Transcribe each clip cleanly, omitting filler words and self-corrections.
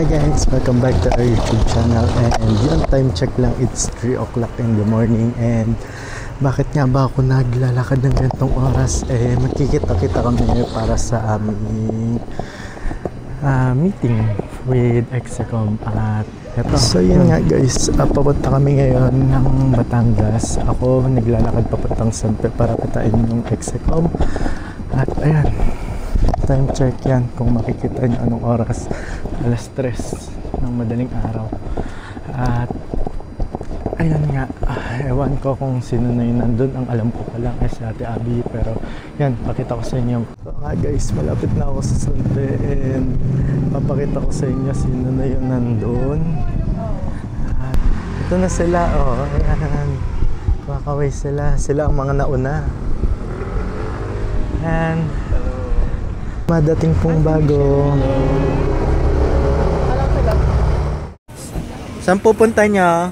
Hi guys, welcome back to our YouTube channel. And yun, time check lang, it's 3 o'clock in the morning. And bakit nga ba ako naglalakad ng ganitong oras? Magkikita-kita kami para sa aming meeting with Execom. At eto, so yun nga guys, papunta kami ngayon ng Batangas. Ako naglalakad papuntang Sanpe para kitain yung Execom. At ayan, time check yan, kung makikita nyo anong oras, alas 3 ng madaling araw. At ayun nga, ewan ko kung sino na yun nandun. Ang alam ko pa lang ay si Ate Abby, pero yan, pakita ko sa inyo. So guys, malapit na ako sa Sanpe and papakita ko sa inyo sino na yun nandun. At ito na sila, oh, ayan, kakaway sila ang mga nauna. And madating pong bago. Saan pupunta niya?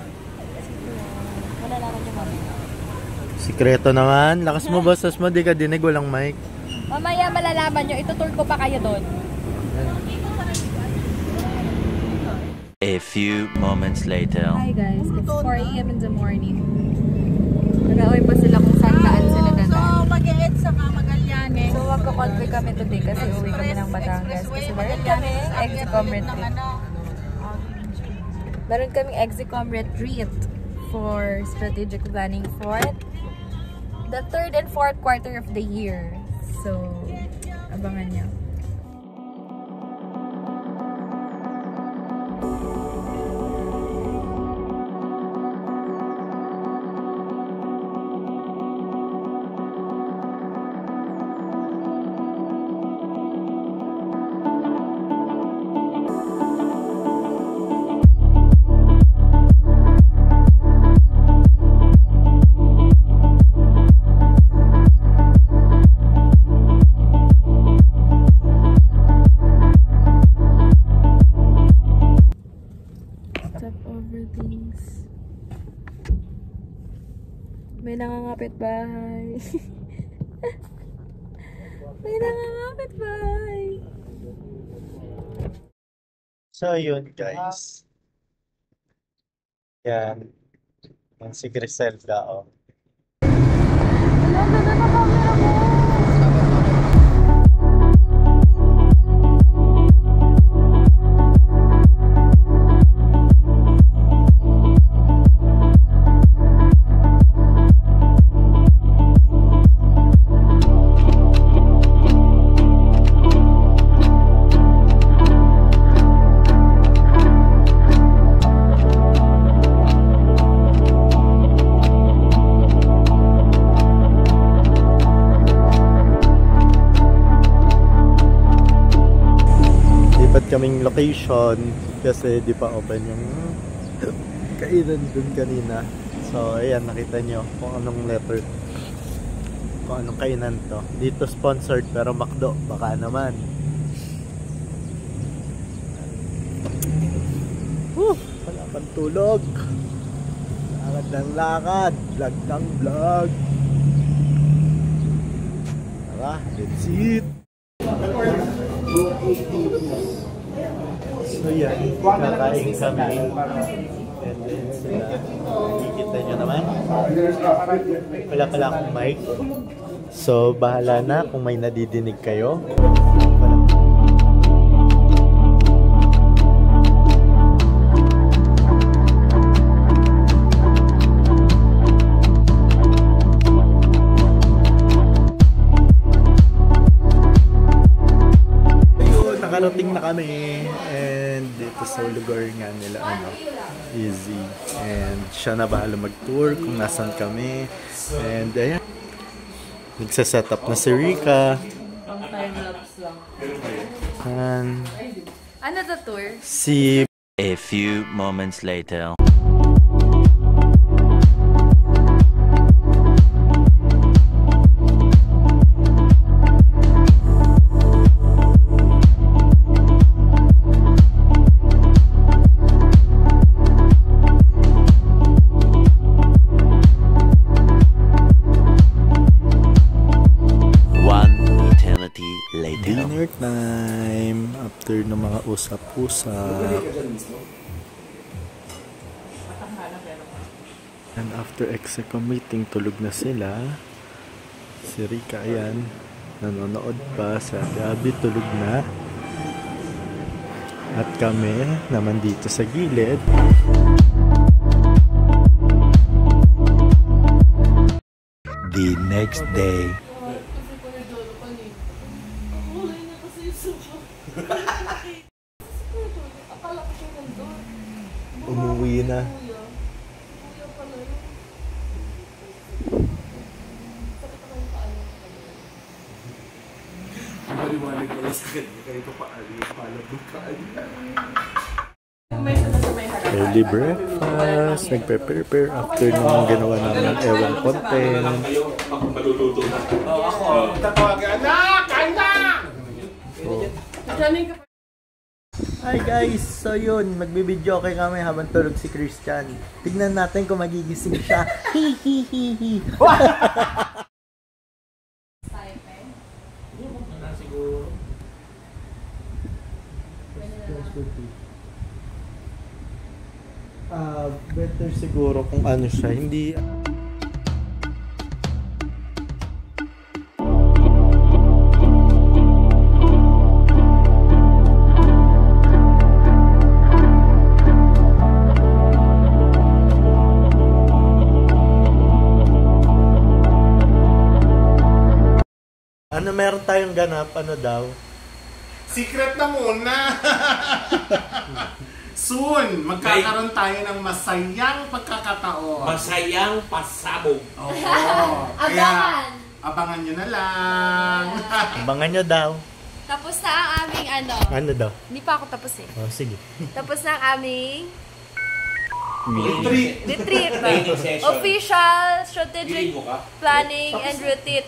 Sikreto naman. Lakas mo, bosses mo. Di ka dinig, walang mic. Mamaya malalaman nyo. Itutur ko pa kayo doon. A few moments later. Hi guys, it's 4 AM in the morning. Nag-away pa sila kung saan sila dadaan. So, mag-e-ed sa Magallanes. So, magkakonvoy kami today kasi uwi kami ng Batangas. Kasi meron kami Execom retreat. Meron kaming Execom retreat for strategic planning for the 3rd and 4th quarter of the year. So, abangan nyo. May nangangapit bahay. May nangangapit bahay. So yun guys. Yan. Yan si Griselda, oh. Kaming location kasi di pa open yung kainan dun kanina. So ayan, nakita nyo kung anong letter, kung anong kainan to. Dito sponsored pero McDo baka naman. Wala pang tulog, lakad ng lakad, vlog ng vlog. Tara, let's eat. So yan, kakain kami. And then sila, nakikita nyo naman, wala pala akong mic. So bahala na kung may nadidinig kayo. Nakarating na kami and dito sa lugar nga nila, ano, Easy, and siya na bahala mag-tour kung nasan kami. And ayan, nagsaset up na si Rika. And ano the tour? Si A few moments later. dinner time after ng mga usap-usap. And after execo meeting, tulog na sila. Si Rika, ayan, nanonood pa. Si Ate Abby, tulog na. At kami naman dito sa gilid. The next day. Umuwi na. Early breakfast, nagpe-prepare after nung ginawa namin ewang content. Hi guys! So yun, magbibideo kay kami habang tulog si Christian. Tignan natin kung magigising siya. Hihihihi! Better siguro kung ano siya, hindi... Ano meron tayong ganap? Ano daw? Secret na muna! Soon, magkakaroon tayo ng masayang pagkakataon. Masayang pasabog. Oo. Abangan! Abangan nyo na lang. Abangan nyo daw. Tapos na ang aming ano. Ano daw? Hindi pa ako tapos eh. Oh, sige. Tapos na ang aming Retreat. retreat. Official strategic planning and retreat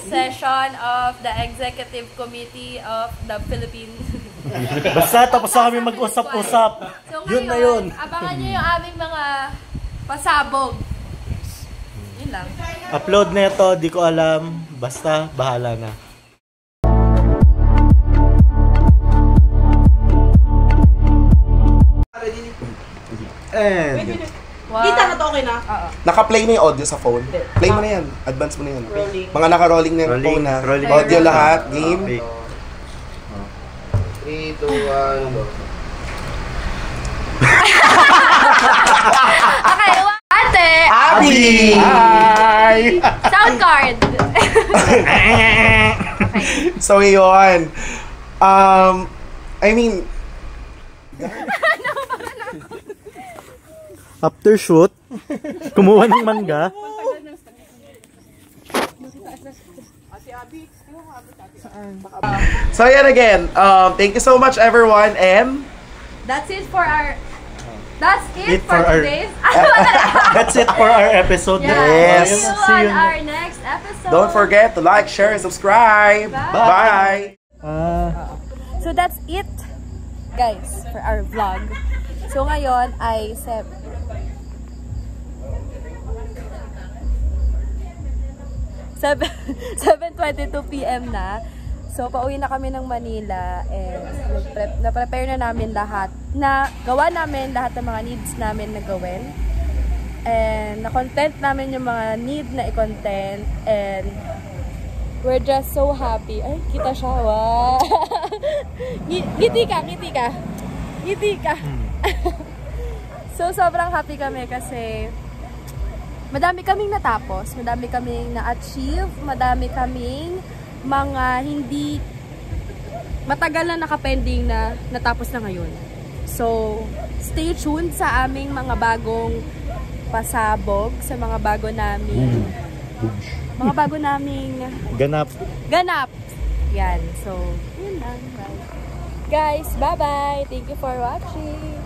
session of the Executive Committee of the Philippines. Basta tapos na kami mag-usap-usap. So Yun na ngayon, yun. abangan nyo yung aming mga pasabog. Yun lang. Upload na ito, di ko alam. Basta, bahala na. And, Wow. Kita na to, okay na? Oo. Naka-play na yung audio sa phone. Play mo na yan. Advance mo na yan. Rolling. Mga naka-rolling na yung Rolling, phone na. rolling. Audio lahat. Game. Okay. 3, 2, 1, go. Okay, ate! Abby! Hi! Sound card! So, yun. I mean, After shoot, kumuha ng mangga. so yan again. Thank you so much everyone and That's it for our... That's it It for for our- today's... That's it for our episode. Yeah. Yes. See you See on you. our next episode. don't forget to like, share, and subscribe. Bye. Bye. So that's it, guys, for our vlog. So ngayon ay 7:22 PM na. So pauwi na kami ng Manila and na-prepare na namin lahat. Gawa namin lahat ng mga needs namin na gawin. And na-content namin yung mga need na i-content and we're just so happy. Ay, kita siya. Wow. Ngiti ka, ngiti ka. Ngiti ka. So, sobrang happy kami kasi madami kaming natapos, madami kaming na-achieve, madami kaming mga hindi matagal na nakapending na natapos na ngayon. So, stay tuned sa aming mga bagong pasabog, sa mga bago naming Ganap. ganap. Yan. So, yun lang. Guys, bye-bye. Thank you for watching.